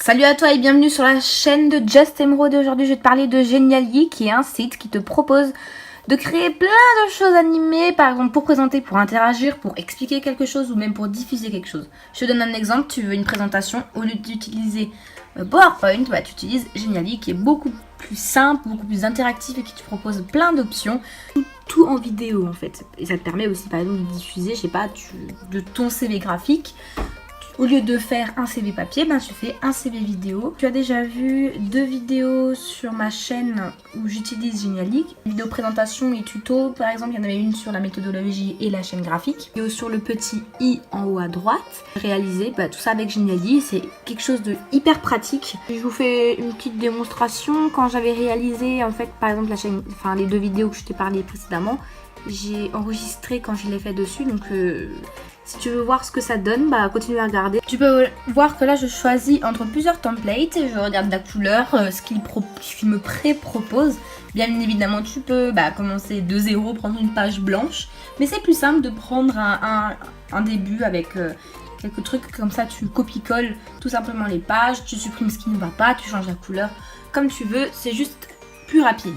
Salut à toi et bienvenue sur la chaîne de Just Emerald. Aujourd'hui je vais te parler de Genially, qui est un site qui te propose de créer plein de choses animées, par exemple pour présenter, pour interagir, pour expliquer quelque chose ou même pour diffuser quelque chose. Je te donne un exemple, tu veux une présentation, au lieu d'utiliser PowerPoint, tu utilises Genially qui est beaucoup plus simple, beaucoup plus interactif et qui te propose plein d'options. Tout en vidéo en fait. Et ça te permet aussi par exemple de diffuser, je sais pas, de ton CV graphique. Au lieu de faire un CV papier, tu fais un CV vidéo. Tu as déjà vu 2 vidéos sur ma chaîne où j'utilise Genially. Vidéo présentation et tuto, par exemple, il y en avait une sur la méthodologie et la chaîne graphique. Et sur le petit i en haut à droite, réaliser tout ça avec Genially. C'est quelque chose de hyper pratique. Je vous fais une petite démonstration. Quand j'avais réalisé, en fait, par exemple, les 2 vidéos que je t'ai parlé précédemment, j'ai enregistré quand je l'ai fait dessus. Donc, si tu veux voir ce que ça donne, continue à regarder. Tu peux voir que là, je choisis entre plusieurs templates et je regarde la couleur, ce qu'il me pré-propose. Bien évidemment, tu peux commencer de zéro, prendre une page blanche. Mais c'est plus simple de prendre un début avec quelques trucs. Comme ça, tu copies-colles tout simplement les pages. Tu supprimes ce qui ne va pas, tu changes la couleur. Comme tu veux, c'est juste plus rapide.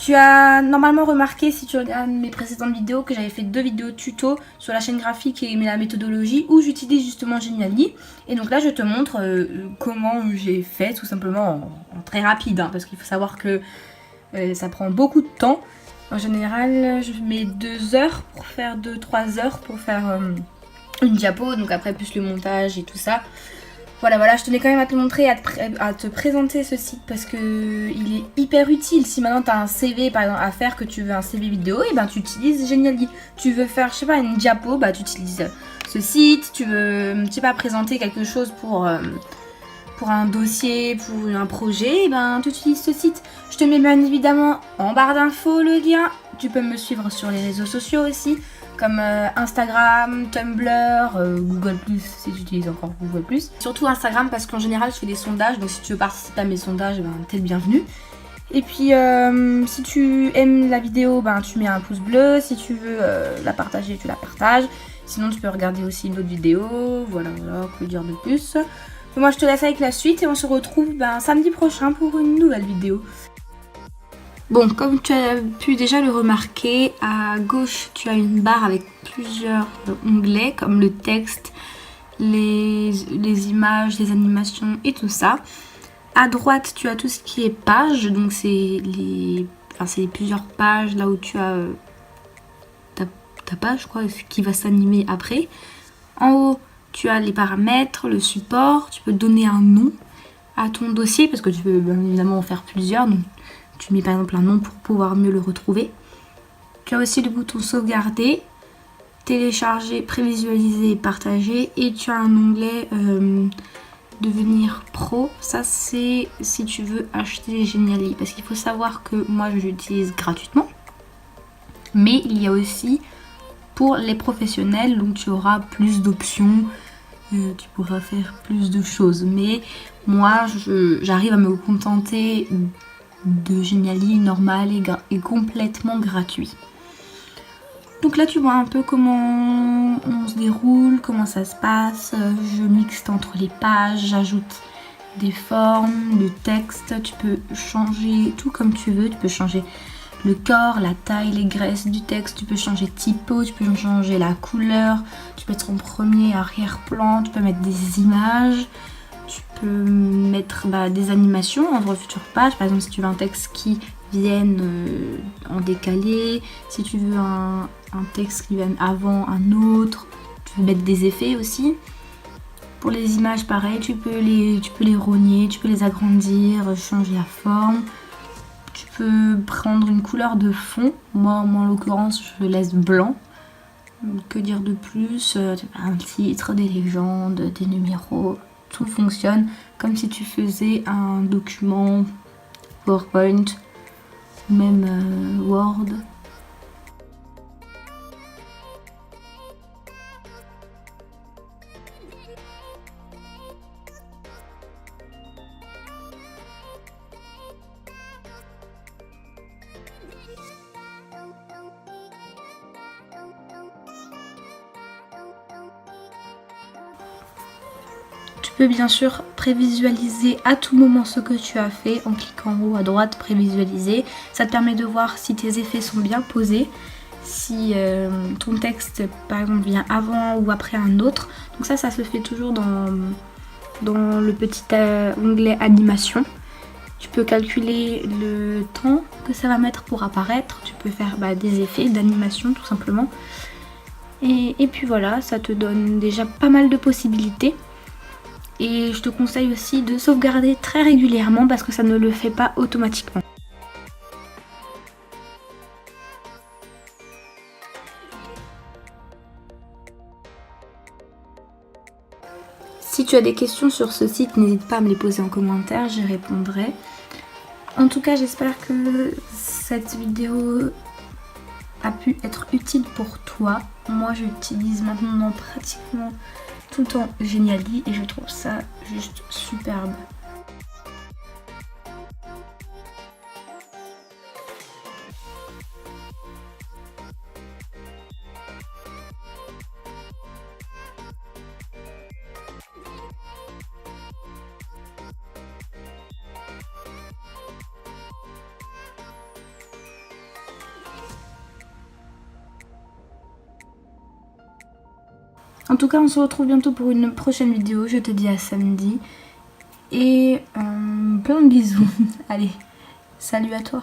Tu as normalement remarqué, si tu regardes mes précédentes vidéos, que j'avais fait 2 vidéos tuto sur la chaîne graphique et la méthodologie où j'utilise justement Genially. Et donc là, je te montre comment j'ai fait, tout simplement en très rapide, parce qu'il faut savoir que ça prend beaucoup de temps. En général, je mets 2 heures pour faire 2-3 heures pour faire une diapo, donc après plus le montage et tout ça. Voilà, je tenais quand même à te montrer, à te présenter ce site parce que il est hyper utile. Si maintenant tu as un CV par exemple à faire, que tu veux un CV vidéo, et tu utilises Genially. Tu veux faire, je sais pas, une diapo, tu utilises ce site. Tu veux, je sais pas, présenter quelque chose pour un dossier, pour un projet, tu utilises ce site. Je te mets bien évidemment en barre d'infos le lien. Tu peux me suivre sur les réseaux sociaux aussi, comme Instagram, Tumblr, Google+, si tu utilises encore Google+. Surtout Instagram, parce qu'en général, je fais des sondages, donc si tu veux participer à mes sondages, t'es le bienvenu. Et puis, si tu aimes la vidéo, tu mets un pouce bleu. Si tu veux la partager, tu la partages. Sinon, tu peux regarder aussi une autre vidéo. Voilà, que dire de plus. Moi, je te laisse avec la suite et on se retrouve samedi prochain pour une nouvelle vidéo. Bon, comme tu as pu déjà le remarquer, à gauche, tu as une barre avec plusieurs onglets, comme le texte, les images, les animations et tout ça. À droite, tu as tout ce qui est pages, donc c'est plusieurs pages, là où tu as ta page, qui va s'animer après. En haut, tu as les paramètres, le support, tu peux donner un nom à ton dossier, parce que tu peux bien évidemment en faire plusieurs, donc tu mets par exemple un nom pour pouvoir mieux le retrouver. Tu as aussi le bouton sauvegarder, télécharger, prévisualiser et partager. Et tu as un onglet devenir pro. Ça c'est si tu veux acheter Genially. Parce qu'il faut savoir que moi je l'utilise gratuitement. Mais il y a aussi pour les professionnels, donc tu auras plus d'options. Tu pourras faire plus de choses. Mais moi j'arrive à me contenter de Genially normal et complètement gratuit. Donc là tu vois un peu comment on se déroule, comment ça se passe. Je mixte entre les pages, j'ajoute des formes, le texte. Tu peux changer tout comme tu veux. Tu peux changer le corps, la taille, les graisses du texte. Tu peux changer typo, tu peux changer la couleur. Tu peux mettre en premier, arrière-plan. Tu peux mettre des images. Tu peux mettre des animations entre futures pages. Par exemple, si tu veux un texte qui vienne en décalé, si tu veux un texte qui vienne avant un autre, tu peux mettre des effets aussi. Pour les images, pareil, tu peux les rogner, tu peux les agrandir, changer la forme. Tu peux prendre une couleur de fond. Moi, en l'occurrence, je laisse blanc. Que dire de plus? Un titre, des légendes, des numéros. Tout fonctionne comme si tu faisais un document PowerPoint, même Word. Tu peux bien sûr prévisualiser à tout moment ce que tu as fait en cliquant en haut à droite, prévisualiser. Ça te permet de voir si tes effets sont bien posés, si ton texte par exemple vient avant ou après un autre. Donc ça se fait toujours dans le petit onglet animation. Tu peux calculer le temps que ça va mettre pour apparaître. Tu peux faire des effets d'animation tout simplement. Et puis voilà, ça te donne déjà pas mal de possibilités. Et je te conseille aussi de sauvegarder très régulièrement parce que ça ne le fait pas automatiquement. Si tu as des questions sur ce site, n'hésite pas à me les poser en commentaire, j'y répondrai. En tout cas, j'espère que cette vidéo a pu être utile pour toi. Moi, j'utilise maintenant pratiquement tout le temps Genially et je trouve ça juste superbe. En tout cas, on se retrouve bientôt pour une prochaine vidéo. Je te dis à samedi. Et plein de bisous. Allez, salut à toi.